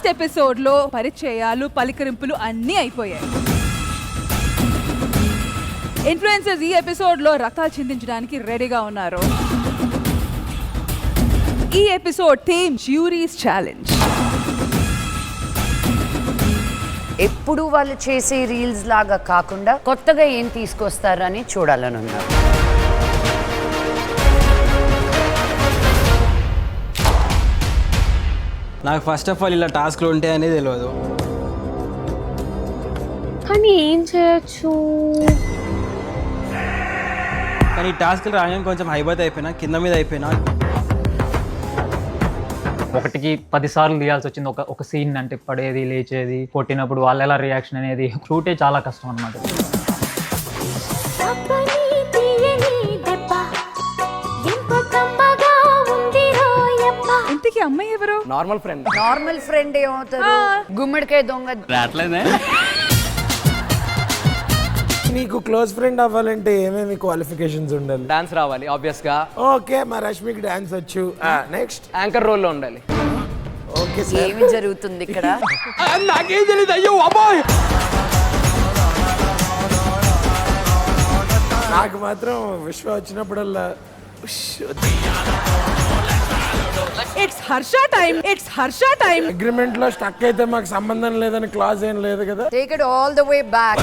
Last episode లో పరిచయాలు పలికరింపులు అన్నీ అయిపోయాయి. ఇన్ఫ్లుయెన్సర్స్ ఈ ఎపిసోడ్ లో రక్తాలు చిందించడానికి రెడీగా ఉన్నారు. ఈ ఎపిసోడ్ థీమ్ జ్యూరీస్ ఛాలెంజ్. ఎప్పుడు వాళ్ళు చేసే రీల్స్ లాగా కాకుండా కొత్తగా ఏం తీసుకొస్తారని చూడాలని ఉన్నారు. నాకు ఫస్ట్ ఆఫ్ ఆల్ ఇలా టాస్క్లు ఉంటాయి అనేది తెలియదు. కానీ ఏం చేయొచ్చు? కానీ ఈ టాస్క్లు రాగానే కొంచెం హైబత్ అయిపోయినా, కింద మీద అయిపోయినా. ఒకటికి 10 సార్లు తీయాల్సి వచ్చింది ఒక సీన్. అంటే పడేది, లేచేది, కొట్టినప్పుడు వాళ్ళు ఎలా రియాక్షన్ అనేది షూటే చాలా కష్టం అన్నమాట. ఇంతకీ అమ్మాయి ఎవరు? నార్మల్ ఫ్రెండ్ ఏమవుతారు? గుమ్మడికాయ దొంగ. నీకు క్లోజ్ ఫ్రెండ్ అవ్వాలంటే ఏమేమి క్వాలిఫికేషన్స్ ఉండాలి? డాన్స్ రావాలి ఆబ్వియస్ గా. ఓకే, మా రష్మికి డాన్స్ వచ్చు. నెక్స్ట్ యాంకర్ రోల్ లో ఉండాలి. Okay sir. ఏమి జరుగుతుంది ఇక్కడ? నాకేం తెలియదు. అయ్యో అబ్బాయి, నాకు మాత్రం విశ్వ వచ్చినప్పుడల్లా ఇట్స్ హర్ష టైం. అగ్రిమెంట్ లో స్టక్ అయితే మాకు సంబంధం లేదని క్లాజ్ ఏం లేదు కదా. Take it all the way back.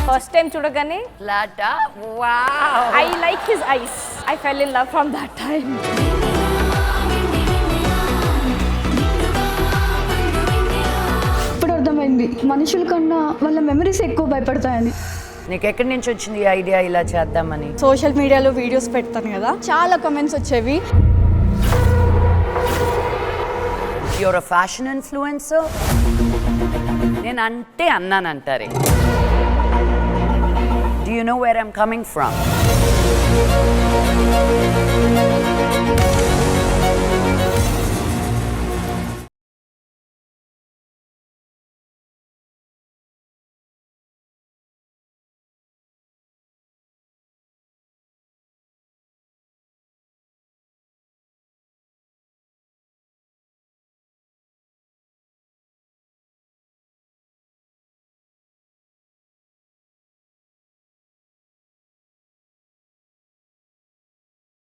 First time చూడగానే లాటా wow, I like his eyes. I fell in love from that time. ఇప్పుడు అర్థమైంది మనుషుల కన్నా వాళ్ళ మెమరీస్ ఎక్కువ భయపడతాయని. నీకు ఎక్కడి నుంచి వచ్చింది ఈ ఐడియా ఇలా చేద్దామని? సోషల్ మీడియాలో వీడియోస్ పెడతాను కదా, చాలా కమెంట్స్ వచ్చేవి. You're a fashion influencer. నేను అంటే అన్నానంటారే. Do you know where I'm coming from?